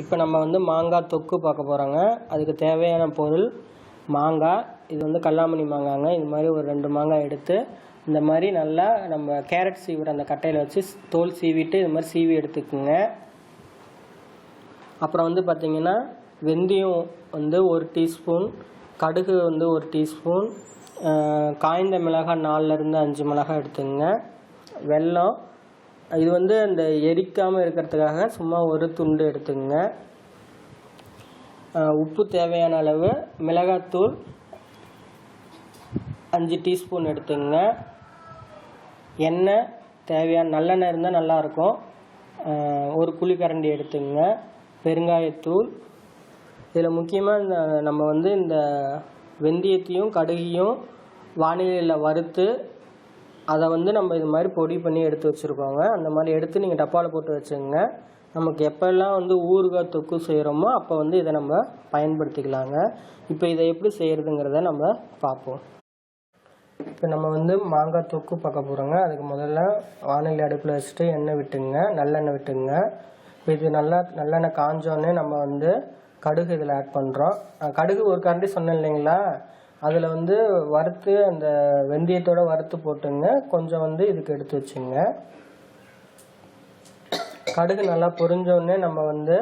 இப்போ நம்ம வந்து மாங்காய் தொக்கு பார்க்க போகிறோங்க. அதுக்கு தேவையான பொருள் மாங்காய். இது வந்து கல்லாமணி மாங்காங்க. இது மாதிரி ஒரு 2 மாங்காய் எடுத்து இந்த மாதிரி நல்லா நம்ம கேரட் சீவிற அந்த கட்டையில் வச்சு தோல் சீவிட்டு இது மாதிரி சீவி எடுத்துக்குங்க. அப்புறம் வந்து பார்த்திங்கன்னா வெந்தயம் வந்து 1 டீஸ்பூன், கடுகு வந்து 1 டீஸ்பூன், காய்ந்த மிளகாய் 4லேருந்து 5 மிளகாய் எடுத்துங்க. வெல்லம் இது வந்து அந்த எரிக்காமல் இருக்கிறதுக்காக சும்மா ஒரு துண்டு எடுத்துங்க. உப்பு தேவையான அளவு, மிளகாத்தூள் 5 டீஸ்பூன் எடுத்துங்க. எண்ணெய் தேவையான நல்லெண்ணெய் இருந்தால் நல்லாயிருக்கும், 1 குழிக்கரண்டி எடுத்துங்க. பெருங்காயத்தூள். இதில் முக்கியமாக நம்ம வந்து இந்த வெந்தயத்தையும் கடுகையும் வானிலையில் வறுத்து அதை வந்து நம்ம இது மாதிரி பொடி பண்ணி எடுத்து வச்சுருக்கோங்க. அந்த மாதிரி எடுத்து நீங்கள் டப்பாவில் போட்டு வச்சுங்க. நமக்கு எப்போல்லாம் வந்து ஊறுகாய் தொக்கு செய்கிறோமோ அப்போ வந்து இதை நம்ம பயன்படுத்திக்கலாங்க. இப்போ இதை எப்படி செய்கிறதுங்கிறத நம்ம பார்ப்போம். இப்போ நம்ம வந்து மாங்காய் தொக்கு பார்க்க போகிறோங்க. அதுக்கு முதல்ல வானிலை அடுப்பில் வச்சுட்டு எண்ணெய் விட்டுங்க, நல்லெண்ணெய் விட்டுங்க. இப்போ இது நல்லெண்ணெய் காஞ்சோடனே நம்ம வந்து கடுகு இதில் ஆட் பண்ணுறோம். கடுகு 1 கரண்டி சொன்னேன் இல்லைங்களா, அதில் வந்து வறுத்து அந்த வெந்தயத்தோடு வறுத்து போட்டுங்க. கொஞ்சம் வந்து இதுக்கு எடுத்து வச்சுங்க. கடுகு நல்லா பொரிஞ்சோடனே நம்ம வந்து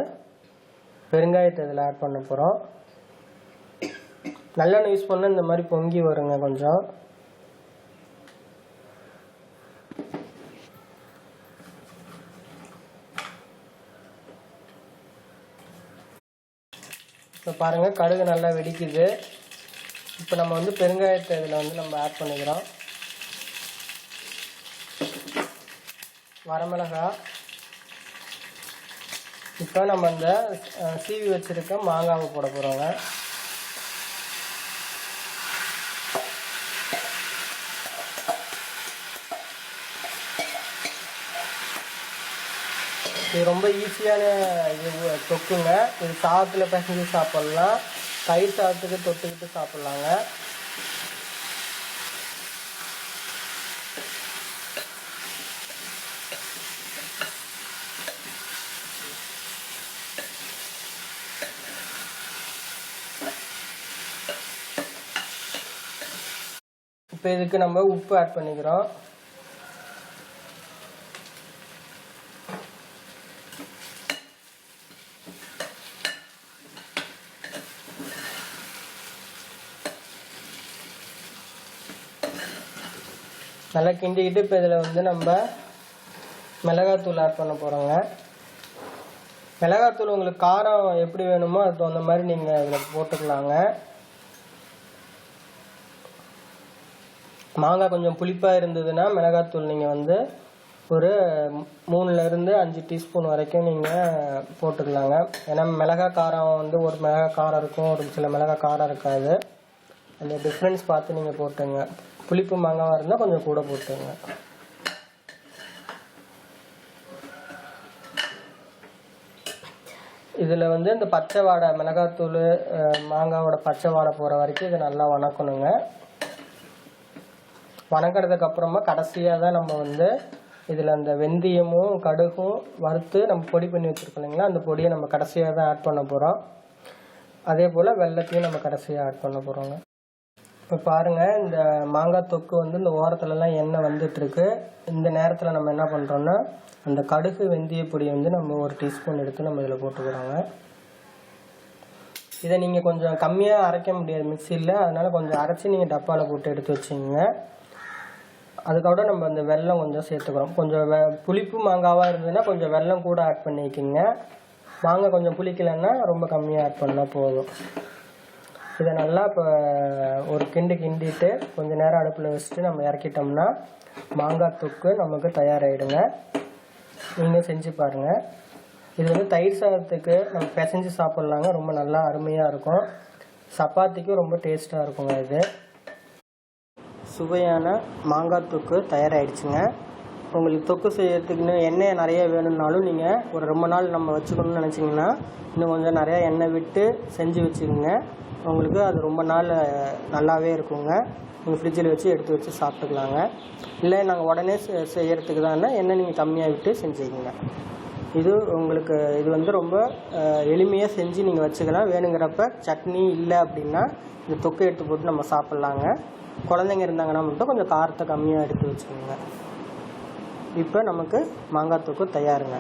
பெருங்காயத்தை இதில் ஆட் பண்ண போகிறோம். நல்லெண்ணெய் யூஸ் பண்ணால் இந்த மாதிரி பொங்கி வருங்க கொஞ்சம். இப்போ பாருங்கள் கடுகு நல்லா வெடிக்குது. இப்போ நம்ம வந்து பெருங்காயத்தை இதில் வந்து நம்ம ஆட் பண்ணிக்கிறோம். வரமிளகாய். இப்போ நம்ம இந்த சீவி வச்சுருக்க மாங்காவை போட போகிறோங்க. இது ரொம்ப ஈஸியான இது தொக்குங்க. இது சாதத்தில் பிசைஞ்சு சாப்பிட்லாம், தயிர் சாதத்துக்கு தொட்டுக்கிட்டு சாப்பிட்லாங்க. இப்போ இதுக்கு நம்ம உப்பு ஆட் பண்ணிக்கிறோம். நல்லா கிண்டிக்கிட்டு இப்போ இதில் வந்து நம்ம மிளகாத்தூள் ஆட் பண்ண போகிறோங்க. மிளகாத்தூள் உங்களுக்கு காரம் எப்படி வேணுமோ அதுக்கு தகுந்த மாதிரி நீங்கள் இதில் போட்டுக்கலாங்க. மாங்காய் கொஞ்சம் புளிப்பாக இருந்ததுன்னா மிளகாத்தூள் நீங்கள் வந்து ஒரு 3லேருந்து 5 டீஸ்பூன் வரைக்கும் நீங்கள் போட்டுக்கலாங்க. ஏன்னா மிளகாய் காரம் வந்து ஒரு மிளகாய் காரம் இருக்கும், ஒரு சில மிளகாய் காரம் இருக்காது. அந்த டிஃப்ரென்ஸ் பார்த்து நீங்கள் போட்டுங்க. புளிப்பு மாங்காவாக இருந்தால் கொஞ்சம் கூட போட்டுங்க. இதில் வந்து இந்த பச்சை வாடை, மிளகாத்தூள் மாங்காவோட பச்சை வாடை போகிற வரைக்கும் இதை நல்லா வணக்கணுங்க. வணக்கிறதுக்கு அப்புறமா கடைசியாக தான் நம்ம வந்து இதில் அந்த வெந்தயமும் கடுகும் வறுத்து நம்ம பொடி பண்ணி வச்சுருக்கோம் இல்லைங்களா, அந்த பொடியை நம்ம கடைசியாக தான் ஆட் பண்ண போகிறோம். அதே போல் வெல்லத்தையும் நம்ம கடைசியாக ஆட் பண்ண போகிறோங்க. இப்போ பாருங்கள், இந்த மாங்காய் தொக்கு வந்து இந்த ஓரத்துலலாம் எண்ணெய் வந்துட்டுருக்கு. இந்த நேரத்தில் நம்ம என்ன பண்ணுறோன்னா அந்த கடுகு வெந்தய பொடி வந்து நம்ம 1 டீஸ்பூன் எடுத்து நம்ம இதில் போட்டுக்கிறோங்க. இதை நீங்கள் கொஞ்சம் கம்மியாக அரைக்க முடியாது மிக்சியில், அதனால் கொஞ்சம் அரைச்சி நீங்கள் டப்பாவில் போட்டு எடுத்து வச்சுங்க. அதுக்கோட நம்ம அந்த வெல்லம் கொஞ்சம் சேர்த்துக்கிறோம். கொஞ்சம் புளிப்பு மாங்காவாக இருந்ததுன்னா கொஞ்சம் வெல்லம் கூட ஆட் பண்ணிக்கிங்க. மாங்காய் கொஞ்சம் புளிக்கலைன்னா ரொம்ப கம்மியாக ஆட் பண்ணால் போதும். இதை நல்லா இப்போ ஒரு கிண்டிட்டு கொஞ்சம் நேரம் அடுப்பில் வச்சுட்டு நம்ம இறக்கிட்டோம்னா மாங்காய் தொக்கு நமக்கு தயாராகிடுங்க. நீங்கள் செஞ்சு பாருங்கள். இது வந்து தயிர் சாதத்துக்கு நம்ம பிசைஞ்சு சாப்பிட்லாங்க. ரொம்ப நல்லா அருமையாக இருக்கும். சப்பாத்திக்கும் ரொம்ப டேஸ்ட்டாக இருக்குங்க. இது சுவையான மாங்காய் தொக்கு தயாராகிடுச்சுங்க. உங்களுக்கு தொக்கு செய்யறதுக்குன்னு எண்ணெய் நிறைய வேணும்னாலும் நீங்கள் ஒரு ரொம்ப நாள் நம்ம வச்சுக்கணும்னு நினச்சிங்கன்னா இன்னும் கொஞ்சம் நிறையா எண்ணெய் விட்டு செஞ்சு வச்சுக்கோங்க. உங்களுக்கு அது ரொம்ப நாள் நல்லாவே இருக்குங்க. நீங்கள் ஃப்ரிட்ஜில் வச்சு எடுத்து வச்சு சாப்பிட்டுக்கலாங்க. இல்லை நாங்கள் உடனே செய்கிறதுக்கு தானே எண்ணெய் நீங்கள் கம்மியாக விட்டு செஞ்சுக்கோங்க. இது உங்களுக்கு இது வந்து ரொம்ப எளிமையாக செஞ்சு நீங்கள் வச்சுக்கலாம். வேணுங்கிறப்ப சட்னி இல்லை அப்படின்னா இந்த தொக்கை எடுத்து போட்டு நம்ம சாப்பிட்லாங்க. குழந்தைங்க இருந்தாங்கன்னா மட்டும் கொஞ்சம் காரத்தை கம்மியாக எடுத்து வச்சுக்கோங்க. இப்போ நமக்கு மாங்காய் தொக்கு தயாருங்க.